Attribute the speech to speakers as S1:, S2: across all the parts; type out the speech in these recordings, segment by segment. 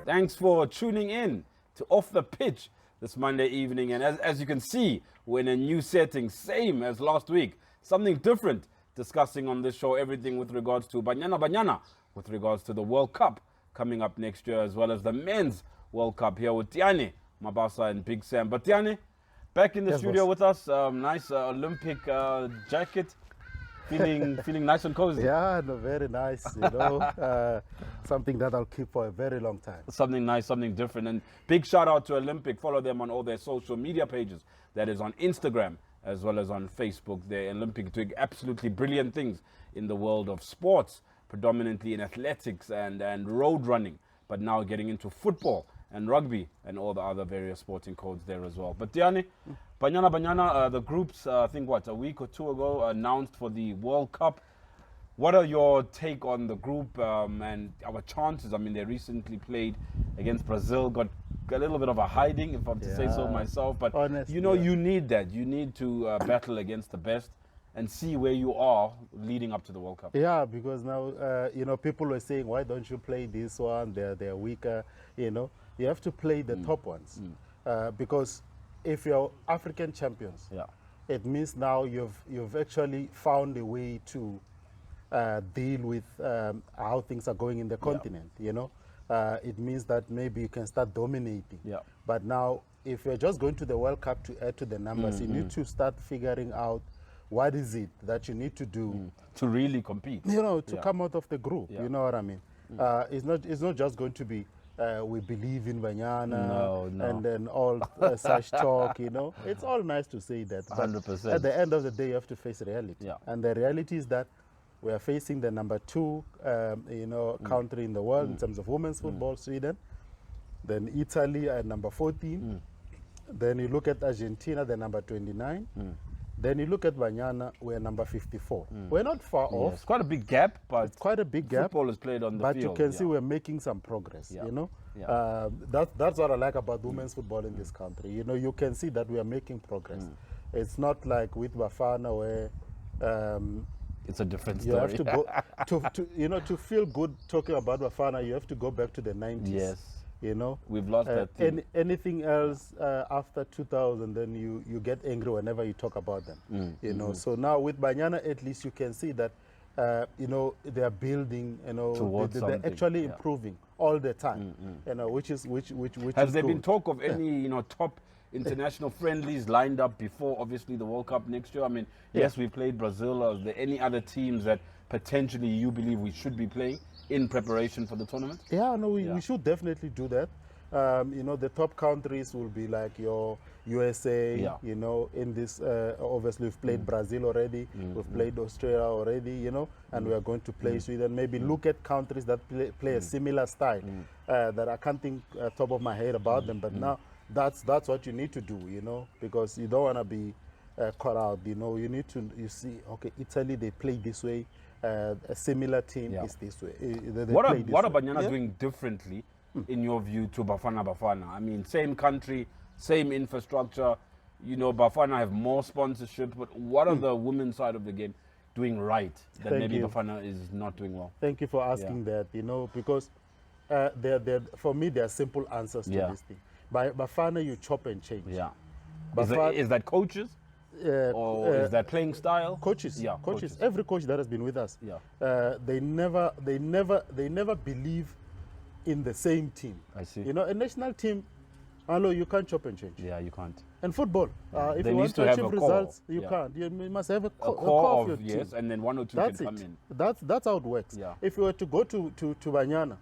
S1: Thanks for tuning in to Off the Pitch this Monday evening. And as you can see, we're in a new setting, same as last week. Something different, discussing on this show everything with regards to Banyana, with regards to the World Cup coming up next year, as well as the Men's World Cup, here with Tiyani Mabasa and Big Sam. But Tiyani, back in the studio with us, nice Olympic jacket. Feeling nice and cozy.
S2: Yeah, no, very nice, something that I'll keep for a very long time.
S1: Something nice, something different. And big shout out to Olympic. Follow them on all their social media pages. That is on Instagram as well as on Facebook. They're Olympic, doing absolutely brilliant things in the world of sports, predominantly in athletics and road running, but now getting into football and rugby and all the other various sporting codes there as well. But Tiyani, Banyana, the groups, I think a week or two ago, announced for the World Cup. What are your take on the group and our chances? I mean, they recently played against Brazil, got a little bit of a hiding, if I'm to say so myself. But
S2: honestly,
S1: you need that. You need to battle against the best and see where you are leading up to the World Cup.
S2: Yeah, because now, people were saying, why don't you play this one? They're weaker, You have to play the top ones because if you're African champions, it means now you've actually found a way to deal with how things are going in the continent. It means that maybe you can start dominating. But now, if you're just going to the World Cup to add to the numbers, you need to start figuring out what is it that you need to do
S1: to really compete.
S2: To come out of the group. You know what I mean? It's not just going to be we believe in Banyana and then all such talk, It's all nice to say that. But
S1: 100%.
S2: at the end of the day, you have to face reality. And the reality is that we are facing the number 2, country in the world in terms of women's football, Sweden. Then Italy at number 14. Then you look at Argentina, the number 29. Then you look at Banyana, we're number 54. We're not far off.
S1: It's quite a big gap, but
S2: it's quite a big gap.
S1: Football is played on the
S2: but
S1: field.
S2: But you can see we're making some progress, That's what I like about women's football in this country. You can see that we are making progress. It's not like with Bafana where
S1: it's a different story.
S2: You have to go to feel good talking about Bafana, you have to go back to the 90s.
S1: Yes. We've lost that thing.
S2: Anything else after 2000, then you get angry whenever you talk about them. So now with Banyana, at least you can see that they are building. They're actually improving all the time. Which
S1: has there been talk of any top international friendlies lined up before obviously the World Cup next year? I mean, yes, we played Brazil. Are there any other teams that potentially you believe we should be playing in preparation for the tournament?
S2: Yeah, no, we should definitely do that. The top countries will be like your USA, in this, obviously we've played Brazil already, we've played Australia already, and we are going to play Sweden. Maybe look at countries that play a similar style that I can't think top of my head about them, but now that's what you need to do, because you don't want to be caught out, you need to, see, okay, Italy, they play this way, a similar team is this way.
S1: What are Banyana doing differently, in your view, to Bafana? I mean, same country, same infrastructure. Bafana have more sponsorship, but what are the women's side of the game doing right that maybe Bafana is not doing well?
S2: Thank you for asking that, because for me, there are simple answers to this thing. By Bafana, you chop and change.
S1: Is that coaches? Or is that playing style?
S2: Coaches, coaches. Every coach that has been with us, they never believe in the same team.
S1: I see.
S2: A national team, you can't chop and change.
S1: Yeah, you can't.
S2: And football, if you want to achieve results, you can't. You must have a core of your team.
S1: And then 1 or 2 can come in.
S2: That's how it works. If you were to go to Banyana,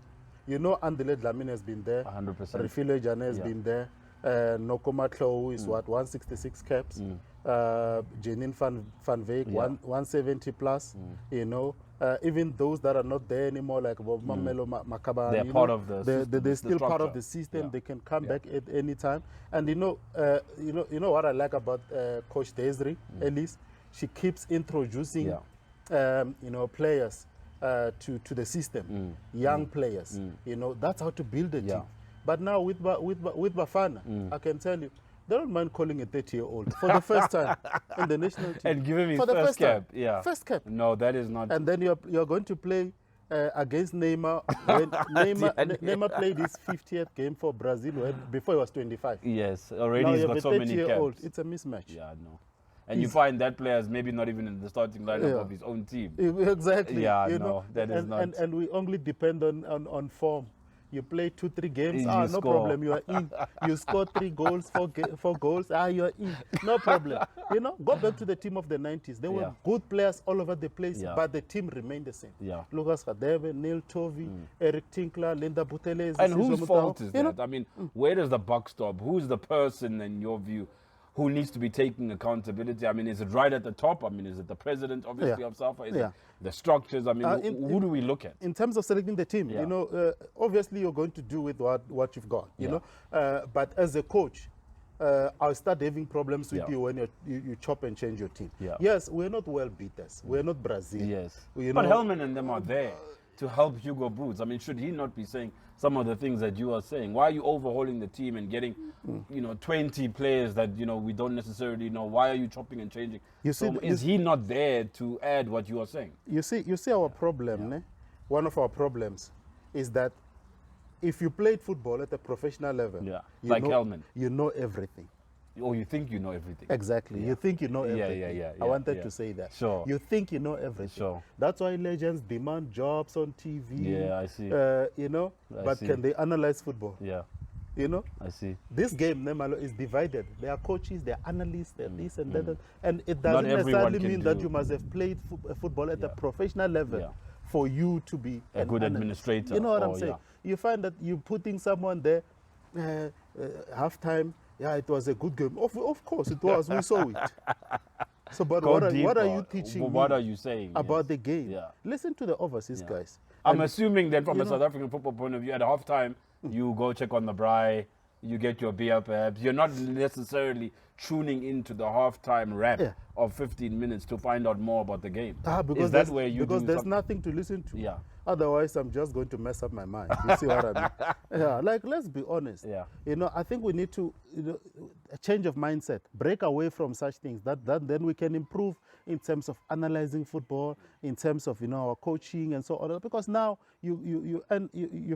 S2: Andile Dlamini has been there.
S1: 100%.
S2: Refile Jane has been there. Nokoma Klo is 166 caps. Janine Van Veek, 170 plus. Even those that are not there anymore, like Mamelo Makaba,
S1: they're part of
S2: they're still part of the system. They can come back at any time. And you know what I like about Coach Desiree, at least she keeps introducing players to the system, young players. That's how to build a team. But now with Bafana, I can tell you, they don't mind calling a 30-year-old for the first time in the national team.
S1: And give him his
S2: for the
S1: first cap.
S2: time.
S1: Yeah.
S2: First cap.
S1: No, that is not.
S2: And then you're going to play against Neymar. When Neymar played his 50th game for Brazil before he was 25.
S1: Yes, already
S2: now
S1: he's
S2: you
S1: got
S2: have
S1: so
S2: a
S1: many
S2: 30-year-old.
S1: caps.
S2: It's a mismatch.
S1: Yeah, no. And you find that player is maybe not even in the starting lineup
S2: Yeah.
S1: of his own team.
S2: Exactly.
S1: Yeah,
S2: you
S1: no,
S2: know?
S1: that is not.
S2: And we only depend on form. You play 2-3 games,
S1: You
S2: no
S1: score.
S2: problem, you are in. You score 3 goals, 4 goals, you are in. No problem. You know, go back to the team of the 90s. There were good players all over the place, but the team remained the same.
S1: Yeah.
S2: Lucas Radebe, Neil Tovey, Eric Tinkler, Linda Buthelezi.
S1: And whose fault is that?
S2: know?
S1: I mean, where does the buck stop? Who's the person, in your view, who needs to be taking accountability? I mean, is it right at the top? I mean, is it the president, obviously, of SAFA? Is it the structures? I mean, who do we look at?
S2: In terms of selecting the team, you know, obviously you're going to do with what you've got, you know. But as a coach, I'll start having problems with you when you chop and change your team. Yes, we're not world beaters. We're not Brazil.
S1: Yes.
S2: You
S1: But
S2: know,
S1: Hellman and them are there to help Hugo Boots. I mean, should he not be saying some of the things that you are saying? Why are you overhauling the team and getting, 20 players that, we don't necessarily know? Why are you chopping and changing?
S2: You see,
S1: is he not there to add what you are saying?
S2: You see our problem, ne? One of our problems is that if you played football at a professional level,
S1: like Hellman,
S2: you know everything.
S1: Or you think you know everything.
S2: Exactly. You think you know everything. I wanted to say that.
S1: Sure.
S2: You think you know everything.
S1: Sure.
S2: That's why legends demand jobs on TV.
S1: Yeah, I see.
S2: But can they analyze football?
S1: Yeah.
S2: You know?
S1: I see.
S2: This game, Nemalo, is divided. There are coaches, there are analysts, there are this and that. And it doesn't
S1: everyone
S2: necessarily
S1: can
S2: mean that you must have played football at a professional level for you to be
S1: a good administrator.
S2: You know what I'm saying? You find that you're putting someone there, halftime, it was a good game. Of course it was. We saw it. So, but what are you teaching me?
S1: What are you saying
S2: about the game?
S1: Yeah.
S2: Listen to the overseas guys.
S1: I'm assuming that from a South African football point of view, at halftime, you go check on the braai, you get your beer perhaps. You're not necessarily tuning into the halftime rap of 15 minutes to find out more about the game. Is that where you
S2: Because there's nothing to listen to.
S1: Yeah.
S2: Otherwise, I'm just going to mess up my mind. You see what I mean? Like, let's be honest.
S1: Yeah.
S2: I think we need to, a change of mindset, break away from such things. That then we can improve in terms of analyzing football, in terms of, our coaching and so on. Because now you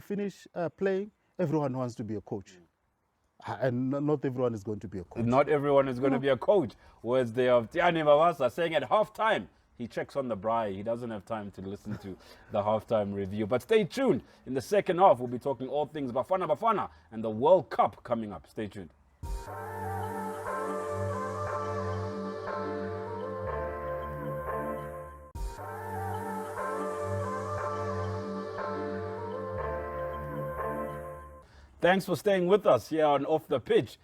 S2: finish playing, everyone wants to be a coach. And not everyone is going to be a coach.
S1: Not everyone is going to be a coach. Words there of Tiyani Mabasa saying at halftime, he checks on the braai. He doesn't have time to listen to the halftime review. But stay tuned. In the second half, we'll be talking all things Bafana and the World Cup coming up. Stay tuned. Thanks for staying with us here on Off the Pitch.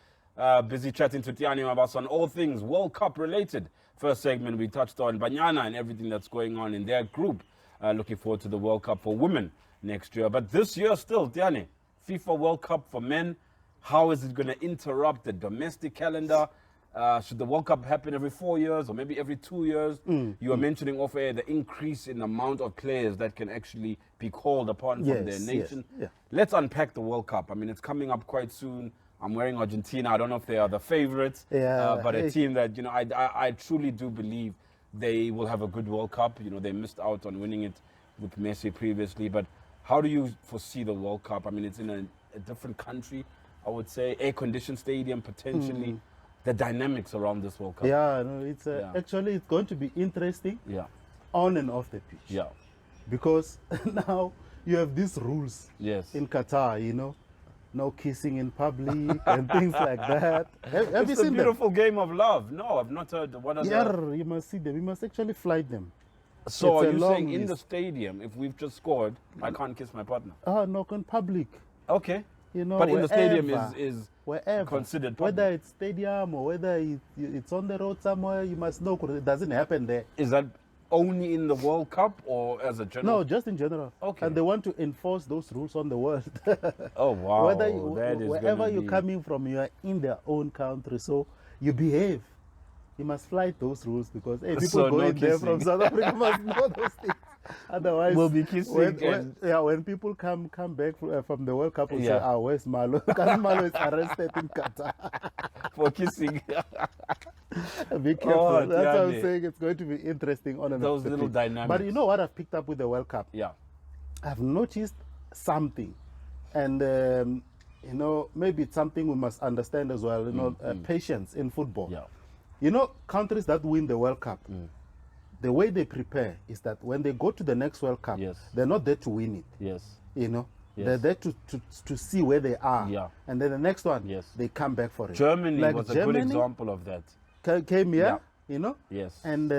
S1: Busy chatting to Tiyani Mabasa on all things World Cup related. First segment, we touched on Banyana and everything that's going on in their group. Looking forward to the World Cup for women next year. But this year still, Tiyani, FIFA World Cup for men. How is it going to interrupt the domestic calendar? Should the World Cup happen every 4 years or maybe every 2 years? You were mentioning off air the increase in the amount of players that can actually be called upon from their nation. Let's unpack the World Cup. I mean, it's coming up quite soon. I'm wearing Argentina. I don't know if they are the favorites, but a team that, I truly do believe they will have a good World Cup. They missed out on winning it with Messi previously. But how do you foresee the World Cup? I mean, it's in a different country, I would say, air-conditioned stadium potentially. The dynamics around this World Cup.
S2: It's actually it's going to be interesting. On and off the pitch. Because now you have these rules. In Qatar, no kissing in public and things like that. Have you seen
S1: a beautiful game of love. No, I've not heard. What are
S2: you must see them. You must actually flight them.
S1: So are you saying in the stadium, if we've just scored, I can't kiss my partner?
S2: No, in public.
S1: Okay.
S2: But
S1: in the stadium is
S2: wherever
S1: considered public.
S2: Whether it's stadium or whether it's on the road somewhere, you must know it doesn't happen there.
S1: Is that only in the World Cup or as a general?
S2: No, just in general.
S1: Okay.
S2: And they want to enforce those rules on the world.
S1: Oh, wow.
S2: Wherever you're coming from, you are in their own country, so you behave. You must fly those rules because people going there from South Africa must know those things. Otherwise,
S1: we'll be kissing.
S2: when people come back from the World Cup, we'll say,
S1: Yeah.
S2: where's Malo? Because Malo is arrested in Qatar.
S1: For kissing.
S2: Be careful.
S1: Oh,
S2: That's why I'm
S1: Tiyani.
S2: saying it's going to be interesting on and
S1: Those
S2: off the
S1: little
S2: pitch.
S1: dynamics.
S2: But you know what I've picked up with the World Cup?
S1: Yeah.
S2: I've noticed something, and you know, maybe it's something we must understand as well. You know, patience in football.
S1: Yeah.
S2: You know, countries that win the World Cup, the way they prepare is that when they go to the next World Cup,
S1: Yes.
S2: they're not there to win it.
S1: Yes.
S2: You know,
S1: Yes.
S2: they're there to see where they are.
S1: Yeah.
S2: And then the next one,
S1: Yes.
S2: they come back for it.
S1: Germany
S2: Like
S1: was a
S2: Germany
S1: good example of that.
S2: came here,
S1: Yeah.
S2: you know,
S1: Yes.
S2: and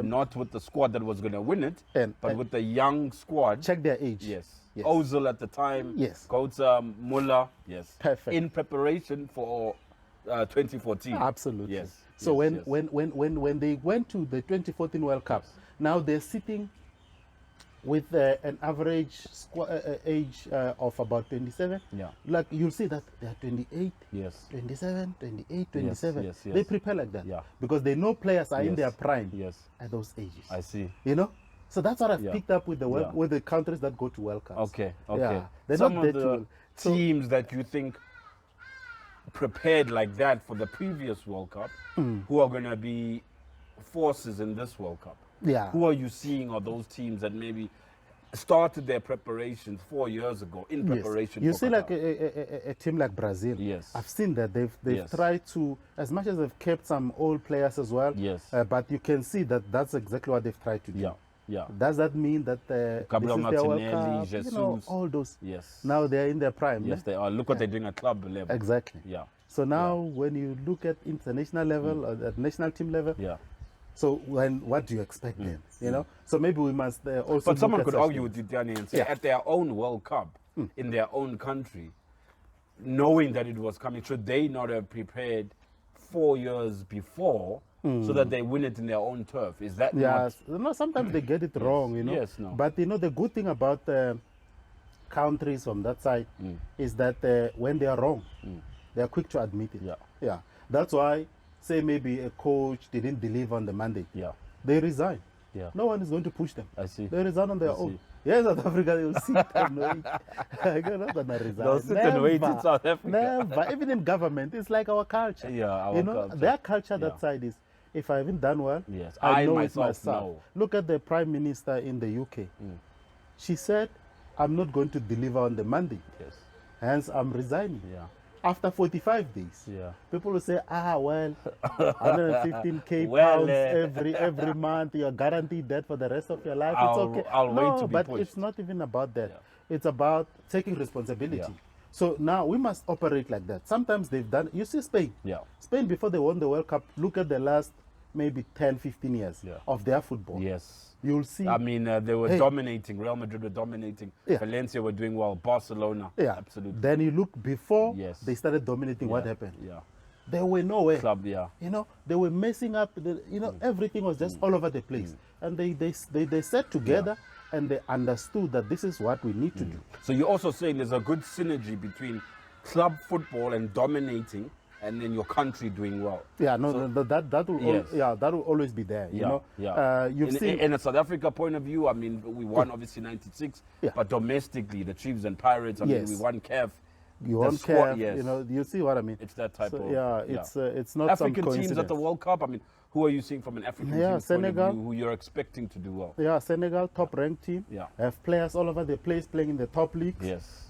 S1: Not with the squad that was going to win it, but
S2: and
S1: with the young squad.
S2: check their age.
S1: Yes.
S2: Yes.
S1: Ozil at the time.
S2: Yes.
S1: Goetze, Muller. Yes.
S2: Perfect.
S1: In preparation for 2014.
S2: Absolutely.
S1: Yes.
S2: So
S1: yes,
S2: when they went to the 2014 World Cup, now they're sitting with an average age of about 27.
S1: Yeah.
S2: Like you'll see that they are 28,
S1: Yes.
S2: 27, 28, 27.
S1: yes, yes.
S2: They prepare like that.
S1: Yeah.
S2: Because they know players are in
S1: Yes.
S2: their prime
S1: Yes.
S2: at those ages.
S1: I see.
S2: You know? So that's what I've
S1: Yeah.
S2: picked up with the
S1: Yeah.
S2: with the countries that go to World Cups.
S1: Okay. Okay.
S2: Yeah. They're
S1: Some
S2: not
S1: of
S2: there
S1: the
S2: to so,
S1: teams that you think prepared like that for the previous World Cup, who are going to be forces in this World Cup?
S2: yeah.
S1: Who are you seeing are those teams that maybe started their preparations 4 years ago in preparation?
S2: You
S1: for
S2: see,
S1: Qatar?
S2: like a team like Brazil.
S1: Yes.
S2: I've seen that they've
S1: Yes.
S2: tried to, as much as they've kept some old players as well.
S1: Yes.
S2: But you can see that that's exactly what they've tried to do.
S1: Yeah. Yeah.
S2: Does that mean that
S1: Gabriel
S2: this is their World
S1: Martinelli,
S2: Cup? You know,
S1: Jesus.
S2: all those.
S1: Yes.
S2: Now they're in their prime.
S1: Yes, they are. Look what they're doing at club level.
S2: Exactly.
S1: Yeah.
S2: So now, when you look at international level or at national team level,
S1: Yeah.
S2: so what do you expect then? You know. So maybe we must also.
S1: But someone
S2: look
S1: could
S2: at such
S1: argue with
S2: things.
S1: you, Tiyani, and say
S2: Yeah.
S1: at their own World Cup, in their own country, knowing that it was coming, should they not have prepared 4 years before so that they win it in their own turf? Is that
S2: Yes, no, sometimes they get it wrong, you know.
S1: Yes, no.
S2: But you know, the good thing about countries from that side is that when they are wrong, they are quick to admit it.
S1: Yeah.
S2: Yeah. That's why, say maybe a coach didn't deliver on the mandate,
S1: Yeah.
S2: they resign.
S1: Yeah.
S2: No one is going to push them.
S1: I see.
S2: They resign on their
S1: I
S2: own.
S1: see.
S2: Yes, South Africa, they will sit and wait. You're not going to resign.
S1: They'll sit and wait in South Africa.
S2: Never. Even in government, it's like our culture.
S1: Yeah, our
S2: you know,
S1: culture.
S2: their culture that
S1: Yeah.
S2: side is, if I haven't done well,
S1: Yes,
S2: I
S1: I
S2: know
S1: myself
S2: it myself.
S1: know.
S2: Look at the Prime Minister in the UK. She said, I'm not going to deliver on the mandate.
S1: Yes.
S2: Hence, I'm resigning.
S1: Yeah.
S2: After 45 days,
S1: Yeah.
S2: people will say, well, 115K
S1: Well,
S2: pounds every month, you're guaranteed that for the rest of your life. It's okay.
S1: I'll
S2: no,
S1: wait to be
S2: but
S1: pushed.
S2: it's not even about that.
S1: Yeah.
S2: It's about taking responsibility.
S1: Yeah.
S2: So now we must operate like that. Sometimes they've done, you see Spain.
S1: Yeah.
S2: Spain, before they won the World Cup, look at the last maybe 10, 15 years
S1: Yeah.
S2: of their football.
S1: Yes.
S2: You'll see.
S1: I mean, they were
S2: Hey.
S1: dominating. Real Madrid were dominating.
S2: Yeah.
S1: Valencia were doing well. Barcelona.
S2: Yeah.
S1: Absolutely.
S2: Then you look before
S1: Yes.
S2: they started dominating, what
S1: Yeah.
S2: happened?
S1: Yeah.
S2: They were nowhere.
S1: Club, yeah.
S2: You know, they were messing up. Everything was just all over the place. And they sat together and they understood that this is what we need to do.
S1: So you're also saying there's a good synergy between club football and dominating, and then your country doing well.
S2: Yeah, no, that will
S1: Yes.
S2: that will always be there. You
S1: Yeah,
S2: know,
S1: yeah.
S2: You've seen.
S1: In a South Africa point of view, I mean, we won obviously '96,
S2: Yeah.
S1: but domestically, the Chiefs and Pirates, I mean,
S2: Yes.
S1: we won CAF.
S2: You
S1: the
S2: won't
S1: squad,
S2: care.
S1: yes.
S2: You know, you see what I mean.
S1: It's that type
S2: So,
S1: of
S2: it's not
S1: African
S2: some coincidence.
S1: teams at the World Cup. I mean, who are you seeing from an African
S2: Yeah,
S1: team
S2: Senegal.
S1: point of view who you're expecting to do well?
S2: Yeah, Senegal, top-ranked team.
S1: Yeah.
S2: Have players all over the place playing in the top leagues.
S1: Yes.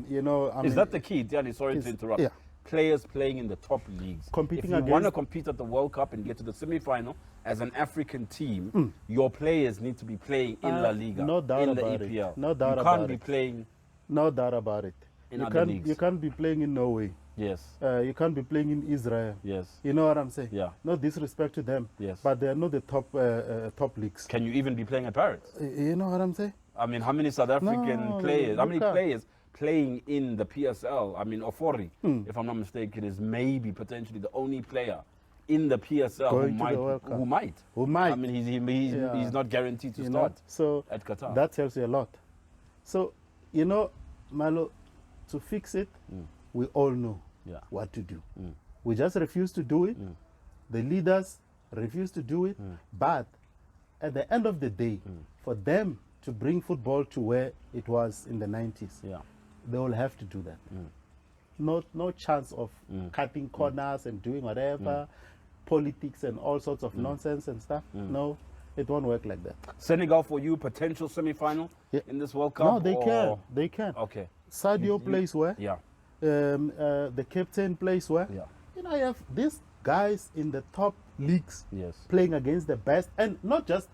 S2: You know, I
S1: Is
S2: mean,
S1: that the key, Tiyani? Sorry to
S2: it's-
S1: interrupt.
S2: yeah.
S1: Players playing in the top leagues.
S2: Competing
S1: if you want to
S2: against-
S1: compete at the World Cup and get to the semi-final as an African team, your players need to be playing in La Liga,
S2: no doubt
S1: in the
S2: about it.
S1: EPL.
S2: No doubt
S1: you
S2: about
S1: can't be
S2: it.
S1: playing.
S2: No doubt about it.
S1: In
S2: you
S1: other
S2: can't
S1: leagues.
S2: you can't be playing in Norway.
S1: Yes.
S2: You can't be playing in Israel.
S1: Yes.
S2: You know what I'm saying?
S1: Yeah.
S2: No disrespect to them.
S1: Yes.
S2: But they are not the top leagues.
S1: Can you even be playing at Pirates?
S2: You know what I'm saying?
S1: I mean, how many South African
S2: No,
S1: players? How
S2: you
S1: many
S2: can't.
S1: players playing in the PSL? I mean, Ofori, if I'm not mistaken, is maybe potentially the only player in the PSL
S2: Going to the World Cup.
S1: who might.
S2: Who might.
S1: I mean, he's not guaranteed to
S2: You know?
S1: start
S2: So
S1: at Qatar.
S2: that tells you a lot. So, you know, Malo, to fix it, we all know
S1: Yeah.
S2: what to do. We just refuse to do it. The leaders refuse to do it. But at the end of the day, for them to bring football to where it was in the 90s, they will have to do that. No chance of cutting corners and doing whatever, politics and all sorts of nonsense and stuff. No, it won't work like that.
S1: Senegal for you, potential semi-final in this World Cup?
S2: No, they can. They can.
S1: Okay.
S2: Sadio plays well.
S1: Yeah.
S2: The captain plays well.
S1: Yeah.
S2: You know, you have these guys in the top leagues
S1: playing
S2: against the best, and not just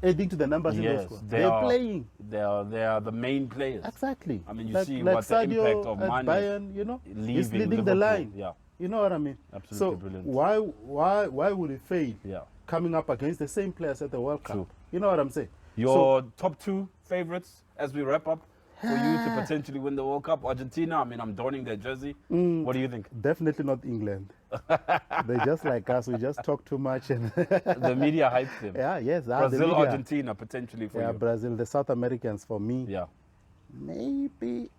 S2: adding to the numbers in those squads. They're playing.
S1: They are the main players.
S2: Exactly.
S1: I mean, you
S2: like,
S1: see
S2: like
S1: what
S2: Sadio
S1: the impact of
S2: at
S1: Mane
S2: Bayern, you know, he's leading
S1: Liverpool.
S2: the line.
S1: Yeah.
S2: You know what I mean?
S1: Absolutely
S2: so
S1: brilliant.
S2: why would he fail?
S1: Yeah.
S2: Coming up against the same players at the World Cup.
S1: True.
S2: You know what I'm saying?
S1: Your top 2 favorites as we wrap up for you to potentially win the World Cup? Argentina, I mean, I'm donning their jersey. What do you think?
S2: Definitely not England. They're just like us. We just talk too much. And
S1: the media hypes them.
S2: Yeah, yes.
S1: Brazil, Argentina, potentially for you.
S2: Yeah, Brazil, the South Americans for me.
S1: Yeah.
S2: Maybe,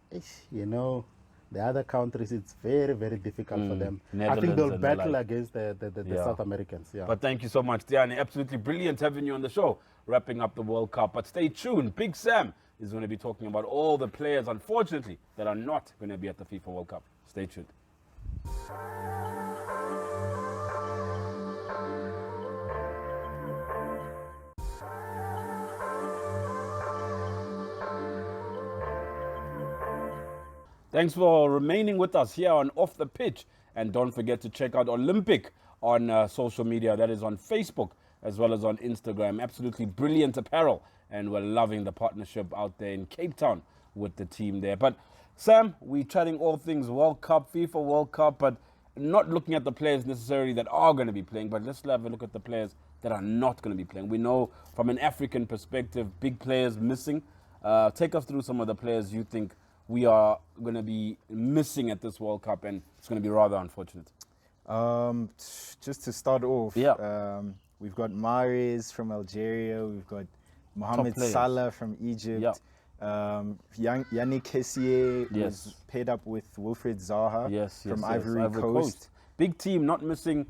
S2: you know, the other countries, it's very, very difficult for them. I think
S1: Netherlands
S2: they'll
S1: and
S2: battle against the South Americans. Yeah.
S1: But thank you so much, Tiyani. Absolutely brilliant having you on the show, wrapping up the World Cup. But stay tuned. Big Sam is going to be talking about all the players, unfortunately, that are not going to be at the FIFA World Cup. Stay tuned. Thanks for remaining with us here on Off the Pitch. And don't forget to check out Olympic on social media. That is on Facebook as well as on Instagram. Absolutely brilliant apparel. And we're loving the partnership out there in Cape Town with the team there. But Sam, we're chatting all things World Cup, FIFA World Cup, but not looking at the players necessarily that are going to be playing, but let's have a look at the players that are not going to be playing. We know from an African perspective, big players missing. Take us through some of the players you think we are going to be missing at this World Cup, and it's going to be rather unfortunate.
S3: Just to start off, we've got Mahrez from Algeria, we've got Mohamed Salah from Egypt, Yannick Kessié was paired up with Wilfried Zaha from Ivory Coast.
S1: Big team, not missing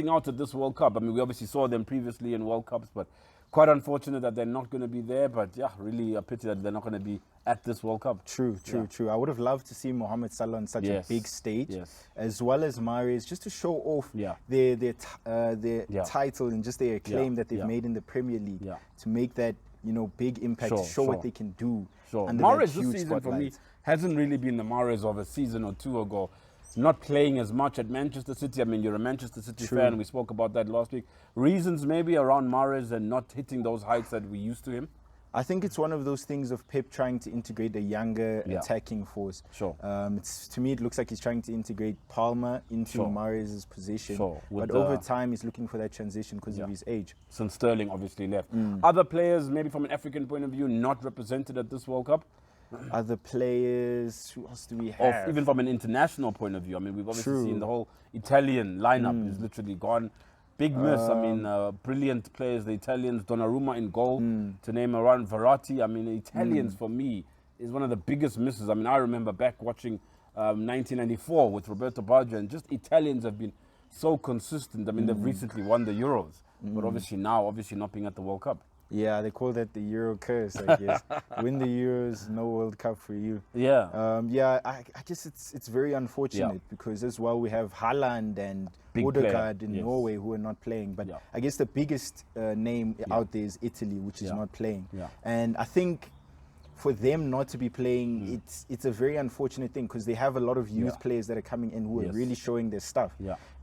S1: out at this World Cup. I mean, we obviously saw them previously in World Cups, but quite unfortunate that they're not going to be there. But yeah, really a pity that they're not going to be at this World Cup.
S3: True. I would have loved to see Mohamed Salah on such a big stage, as well as Mahrez, just to show off their title and just their acclaim that they've made in the Premier League, to make that big impact, to show what they can do.
S1: Mahrez this season for me hasn't really been the Mahrez of a season or two ago. Not playing as much at Manchester City. I mean, you're a Manchester City fan. We spoke about that last week. Reasons maybe around Mahrez and not hitting those heights that we used to him?
S3: I think it's one of those things of Pep trying to integrate a younger attacking force. To me, it looks like he's trying to integrate Palmer into Mahrez's position. But over time, he's looking for that transition because of his age. Since
S1: Sterling obviously left. Other players, maybe from an African point of view, not represented at this World Cup?
S3: Other players, who else do we have?
S1: Even from an international point of view. I mean, we've obviously seen the whole Italian lineup is literally gone. Big miss. I mean, brilliant players, the Italians, Donnarumma in goal, to name around Verratti. I mean, the Italians for me is one of the biggest misses. I mean, I remember back watching 1994 with Roberto Baggio, and just Italians have been so consistent. I mean, they've recently won the Euros, but obviously not being at the World Cup.
S3: Yeah, they call that the Euro curse, I guess. Win the Euros, no World Cup for you.
S1: I
S3: guess it's very unfortunate because as well we have Haaland and Odegaard in Norway who are not playing. But I guess the biggest name out there is Italy, which is not playing. And I think for them not to be playing, it's a very unfortunate thing because they have a lot of youth players that are coming in who are really showing their stuff.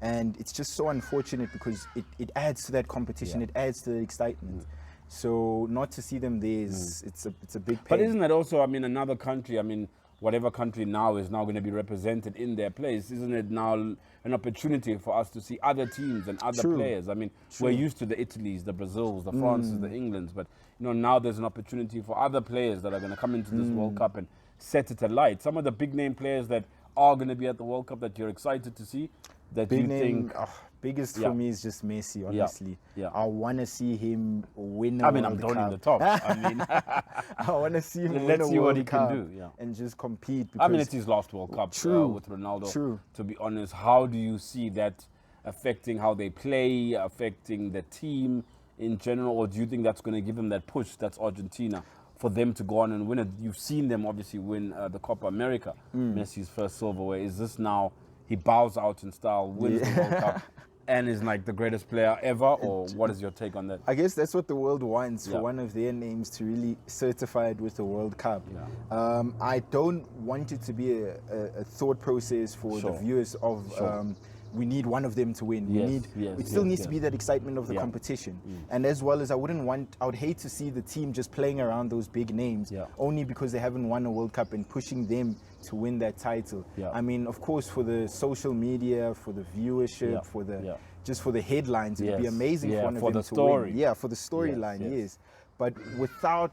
S3: And it's just so unfortunate because it adds to that competition, it adds to the excitement. So not to see them there is it's a big pain.
S1: But isn't that also, I mean, another country, I mean, whatever country now is now going to be represented in their place, isn't it now an opportunity for us to see other teams and other players? I mean, we're used to the Italys, the Brazils, the Frances, the Englands, but now there's an opportunity for other players that are going to come into this World Cup and set it alight. Some of the big name players that are going to be at the World Cup that you're excited to see, that
S3: big
S1: you
S3: name,
S1: think...
S3: biggest for me is just Messi, honestly. I want to see him win
S1: I mean, I'm donning the top. I mean,
S3: I want to see him win
S1: let's
S3: a
S1: see what he
S3: World Cup
S1: can do
S3: and just compete.
S1: I mean, it's his last World Cup with Ronaldo. To be honest, how do you see that affecting how they play, affecting the team in general, or do you think that's going to give them that push? That's Argentina for them to go on and win it? You've seen them obviously win the Copa America, Messi's first silverware. Is this now he bows out in style, wins the World Cup, and is like the greatest player ever? Or what is your take on that?
S3: I guess that's what the world wants, for one of their names to really certify it with the World Cup. I don't want it to be a thought process for the viewers of we need one of them to win. It still needs to be that excitement of the competition. And as well as I would hate to see the team just playing around those big names only because they haven't won a World Cup and pushing them to win that title. I mean, of course, for the social media, for the viewership, for the just for the headlines, it would be amazing for one of them to win. Yeah, for the storyline, yes. But without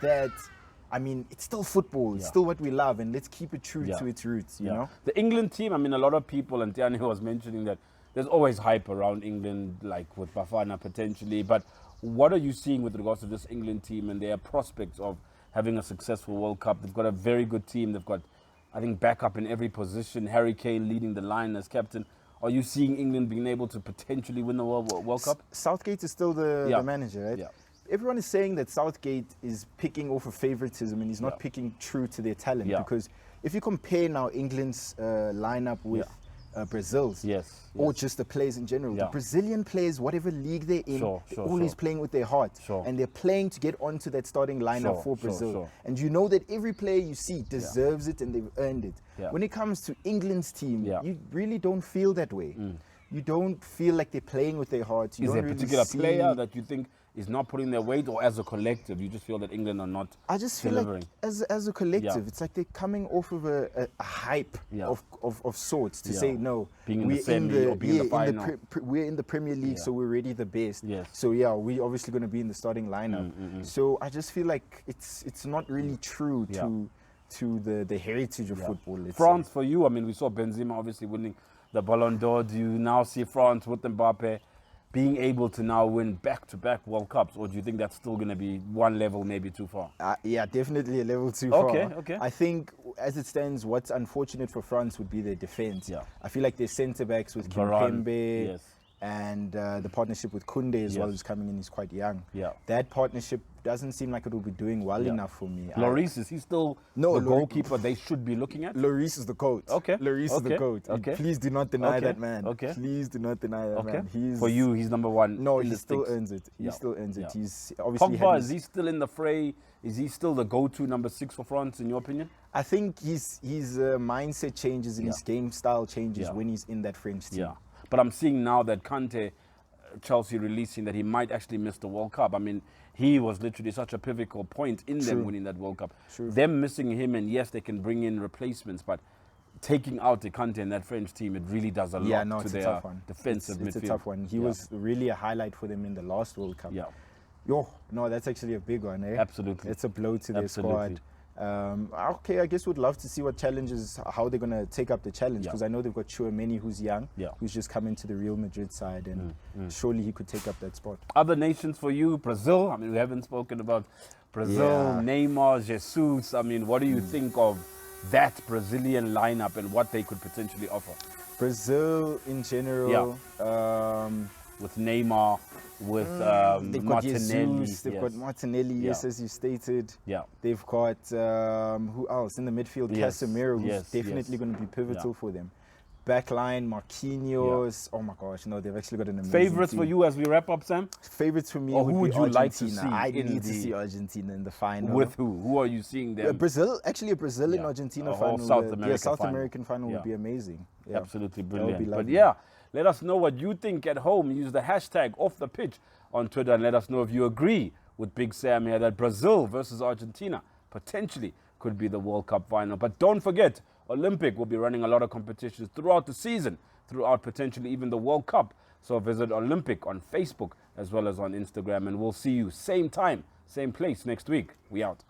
S3: that, I mean, it's still football. It's still what we love, and let's keep it true to its roots, you know?
S1: The England team, I mean, a lot of people, and Tiyani was mentioning that there's always hype around England, like with Bafana potentially. But what are you seeing with regards to this England team and their prospects of having a successful World Cup? They've got a very good team. They've got, I think, backup in every position. Harry Kane leading the line as captain. Are you seeing England being able to potentially win the World Cup?
S3: Southgate is still the manager, right? Everyone is saying that Southgate is picking off of favoritism and he's not picking true to their talent. Because if you compare now England's lineup with Brazil's, or just the players in general, the Brazilian players, whatever league they're in, they're always playing with their heart. And they're playing to get onto that starting lineup for Brazil. And you know that every player you see deserves it and they've earned it. When it comes to England's team, you really don't feel that way. You don't feel like they're playing with their hearts.
S1: Is there a particular player that you think is not putting their weight, or as a collective, you just feel that England are not
S3: I just feel like as a collective, it's like they're coming off of a hype of sorts to say, no,
S1: being in the semi or being in the final.
S3: We're in the Premier League, so we're already the best. So we're obviously going to be in the starting lineup. So I just feel like it's not really true to the heritage of football.
S1: France, for you, I mean, we saw Benzema obviously winning the Ballon d'Or. Do you now see France with Mbappe being able to now win back-to-back World Cups, or do you think that's still going to be one level maybe too far?
S3: Yeah, definitely a level too far.
S1: Okay.
S3: I think, as it stands, what's unfortunate for France would be their defense. I feel like their centre-backs with Kimpembe and the partnership with Koundé as well, who's coming in, he's quite young. That partnership doesn't seem like it will be doing well enough for me.
S1: Lloris, is he still the goalkeeper they should be looking at?
S3: Lloris is the GOAT. Lloris is the GOAT. Please do not deny that man. Please do not deny that man.
S1: For you, he's number one.
S3: No, he still earns it. He still earns it. He's obviously
S1: Pogba, is he still in the fray? Is he still the go-to number 6 for France, in your opinion?
S3: I think his mindset changes and his game style changes when he's in that French team.
S1: But I'm seeing now that Kante, Chelsea releasing that he might actually miss the World Cup. I mean, he was literally such a pivotal point in them winning that World Cup. Them missing him, and yes, they can bring in replacements, but taking out the Kante in that French team, it really does a lot to their defensive midfield.
S3: It's a tough one. He was really a highlight for them in the last World Cup. No, that's actually a big one, eh?
S1: Absolutely.
S3: It's a blow to their squad. Okay, I guess we'd love to see what challenges, how they're going to take up the challenge, because I know they've got Tchouameni, who's young, who's just come into the Real Madrid side, and surely he could take up that spot.
S1: Other nations for you, Brazil. I mean, we haven't spoken about Brazil, Neymar, Jesus. I mean, what do you think of that Brazilian lineup and what they could potentially offer?
S3: Brazil in general,
S1: with Neymar, with
S3: they've got
S1: Martinelli.
S3: Jesus, they've got Martinelli, as you stated. They've got, who else? In the midfield, Casemiro, who's definitely going to be pivotal for them. Backline, Marquinhos. Oh my gosh, no, they've actually got an amazing
S1: Favorites
S3: team.
S1: for you as we wrap up, Sam?
S3: Favorites for me
S1: or
S3: would
S1: who would
S3: be
S1: you
S3: Argentina.
S1: like to see?
S3: I need to see Argentina in the final.
S1: With who? Who are you seeing there?
S3: Brazil, actually a Brazil and Argentina final.
S1: South
S3: American final would be amazing.
S1: Absolutely brilliant. But let us know what you think at home. Use the hashtag #OffThePitch on Twitter and let us know if you agree with Big Sam here that Brazil versus Argentina potentially could be the World Cup final. But don't forget, Olympic will be running a lot of competitions throughout the season, throughout potentially even the World Cup. So visit Olympic on Facebook as well as on Instagram, and we'll see you same time, same place next week. We out.